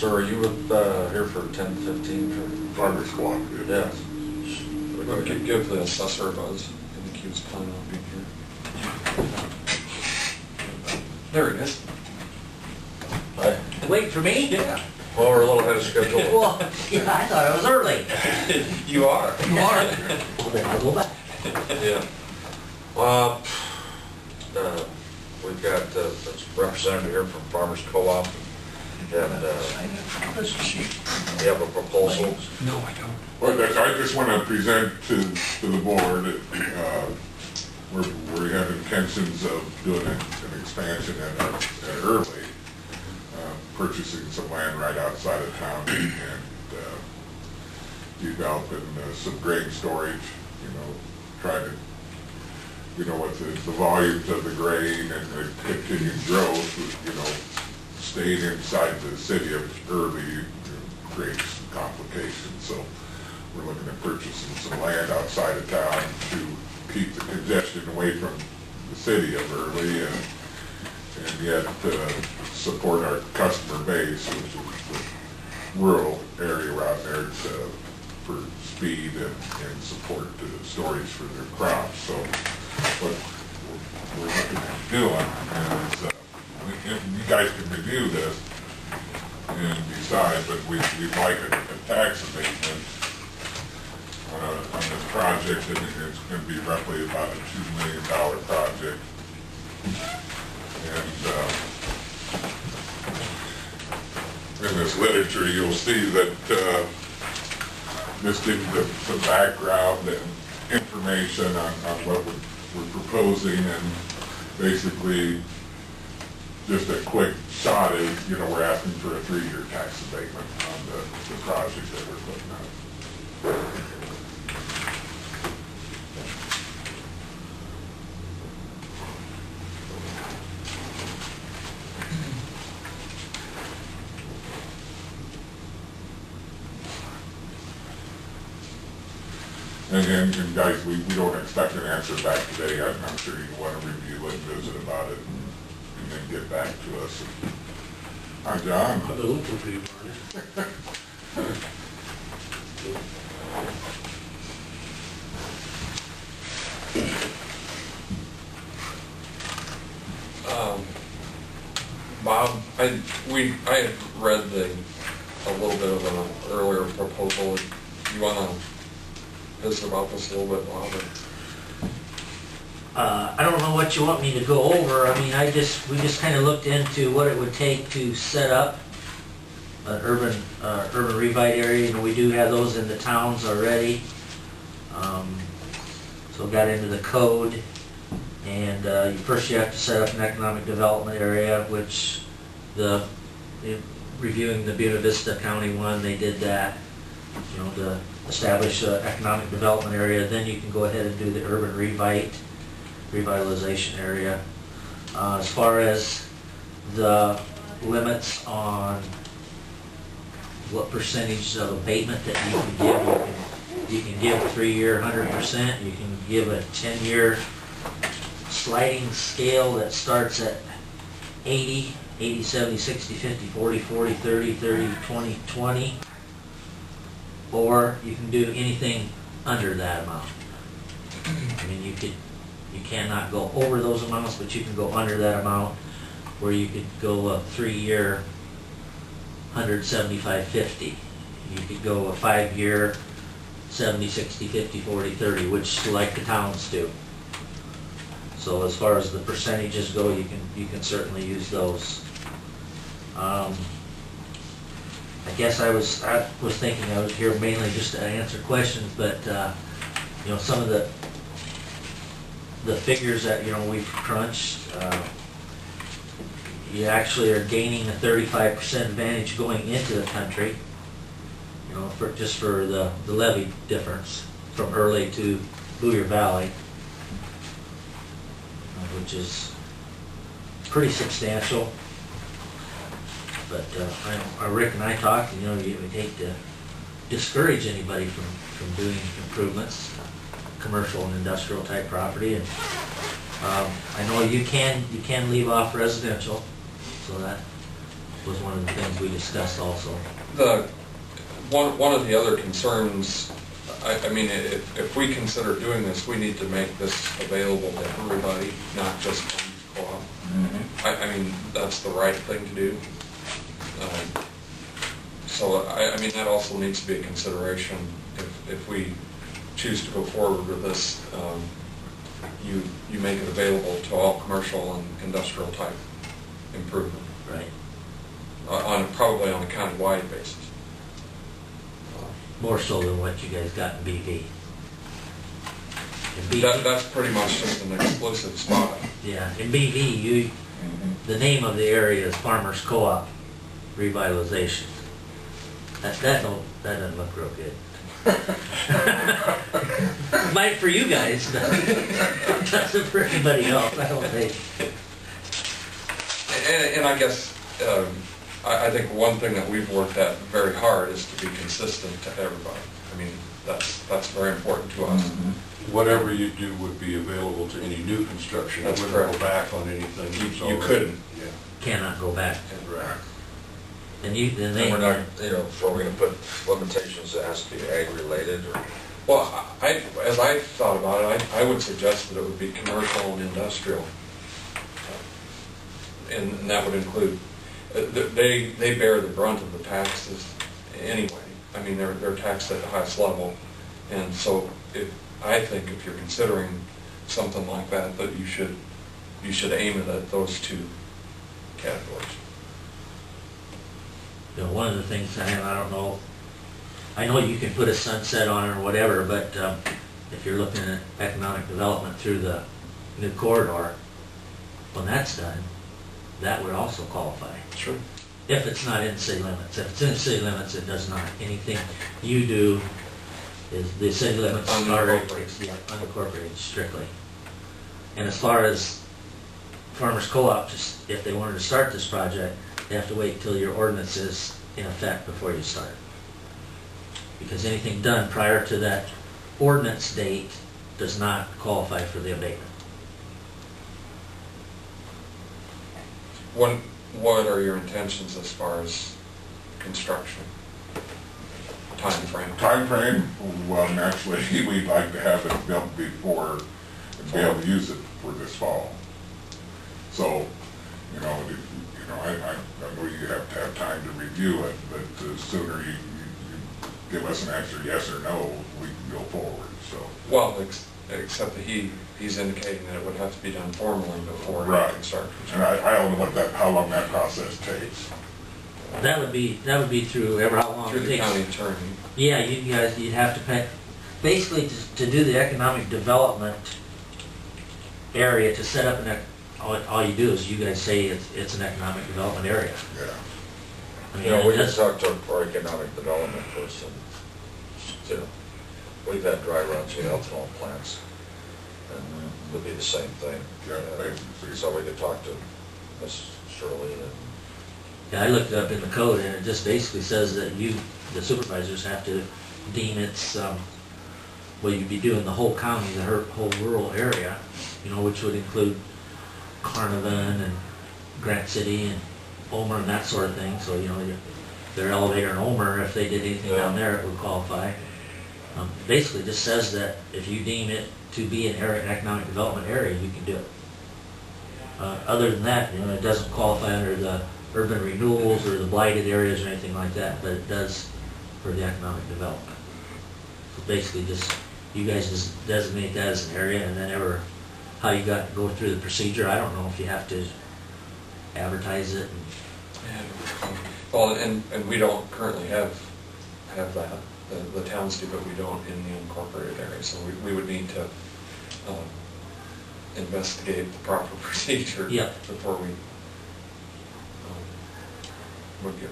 So are you here for 10:15 for Farmer's Cooperative? Yes. We'll give the assessor a buzz. I think he was planning on being here. There he is. Hi. Wait for me? Yeah. Well, we're a little ahead of schedule. Well, yeah, I thought I was early. You are. You are? Well, then I'll go back. Yeah. We've got a representative here from Farmers Co-op, and you have a proposal. No, I don't. Well, I just want to present to the board, we have intentions of doing an expansion at Early, purchasing some land right outside of town and developing some grain storage, try to, with the volumes of the grain and the continued growth, staying inside the city of Early creates complications. So we're looking at purchasing some land outside of town to keep the congestion away from the city of Early and yet support our customer base, which is the rural area around there for speed and support storage for their crops. So what we're looking at doing is, you guys can review this and decide, but we'd like a tax abatement on this project, and it's going to be roughly about a $2 million project. And in this literature, you'll see that just give you some background and information on what we're proposing, and basically just a quick shot is, we're asking for a 3-year tax abatement on the project that we're putting out. And guys, we don't expect an answer back today. I'm sure you want to review it, visit about it, and then get back to us. Hi, John. A little confused. Bob, I had read a little bit of an earlier proposal. You want to visit about this a little bit, Bob? I don't know what you want me to go over. I mean, we just kind of looked into what it would take to set up an urban revite area. We do have those in the towns already. So got into the code, and first you have to set up an economic development area, which reviewing the Buena Vista County one, they did that, to establish an economic development area. Then you can go ahead and do the urban revitalization area. As far as the limits on what percentage of abatement that you can give, you can give a 3-year 100%, you can give a 10-year sliding scale that starts at 80, 70, 60, 50, 40, 40, 30, 30, 20, 20, or you can do anything under that amount. I mean, you cannot go over those amounts, but you can go under that amount, where you could go a 3-year 175, 50. You could go a 5-year 70, 60, 50, 40, 30, which like the towns do. So as far as the percentages go, you can certainly use those. I guess I was thinking I was here mainly just to answer questions, but some of the figures that we've crunched, you actually are gaining a 35% advantage going into the country, just for the levy difference from Early to Booyer Valley, which is pretty substantial. But Rick and I talked, you would hate to discourage anybody from doing improvements, commercial and industrial type property. And I know you can leave off residential, so that was one of the things we discussed also. One of the other concerns, I mean, if we consider doing this, we need to make this available to everybody, not just Farmers Co-op. I mean, that's the right thing to do. So, I mean, that also needs to be a consideration if we choose to go forward with this. You make it available to all commercial and industrial type improvement. Right. Probably on a county-wide basis. More so than what you guys got in BV. In BV, That's pretty much just an exclusive spot. yeah, in BV, the name of the area is Farmers Co-op Revitalization. That doesn't look real good. Might for you guys, but doesn't for anybody else, I don't think. And I guess, I think one thing that we've worked at very hard is to be consistent to everybody. I mean, that's very important to us. Whatever you do would be available to any new construction. That's It wouldn't go correct. back on anything. that's You already- couldn't. Yeah. Cannot go back. Right. And And we're not, are we gonna put limitations that has to be ag-related, or? Well, as I thought about it, I would suggest that it would be commercial and industrial. And that would include, they bear the brunt of the taxes anyway. I mean, they're taxed at the highest level. And so I think if you're considering something like that, that you should aim it at those two categories. You know, one of the things, I don't know, I know you can put a sunset on it or whatever, but if you're looking at economic development through the new corridor, when that's done, that would also qualify. Sure. If it's not in city limits. If it's in city limits, it does not. Anything you do is the city limits are unincorporated strictly. And as far as Farmers Co-op, just if they wanted to start this project, they have to wait till your ordinance is in effect before you start. Because anything done prior to that ordinance date does not qualify for the abatement. What are your intentions as far as construction? Time frame? Time frame, well, naturally, we'd like to have it built before, and be able to use it for this fall. So, I know you have to have time to review it, but the sooner you give us an answer, yes or no, we can go forward, so. Well, except that he's indicating that it would have to be done formally before Right. he can start And construction. I don't know how long that process takes. That would be through how long Through it the takes. county attorney. Yeah, you'd have to pay, basically to do the economic development area, to set up all you do is you guys say it's an economic development area. Yeah. I mean, You know, we can that's- talk to our economic development person. We've had dry runs with ethanol plants, and it would be the same thing. Yeah, basically. So we could talk to Ms. Shirley and. Yeah, I looked it up in the code, and it just basically says that the supervisors have to deem it's, well, you'd be doing the whole county, the whole rural area, which would include Carnarvon and Grant City and Omer and that sort of thing. So, their elevator in Omer, if they did anything down there, it would qualify. Basically just says that if you deem it to be an economic development area, you can do it. Other than that, it doesn't qualify under the urban renewals or the blighted areas or anything like that, but it does for the economic development. So basically just, you guys just designate that as an area, and then how you got to go through the procedure, I don't know if you have to advertise it. Well, and we don't currently have that. The towns do, but we don't in the incorporated area. So we would need to investigate the proper procedure Yep. before we would get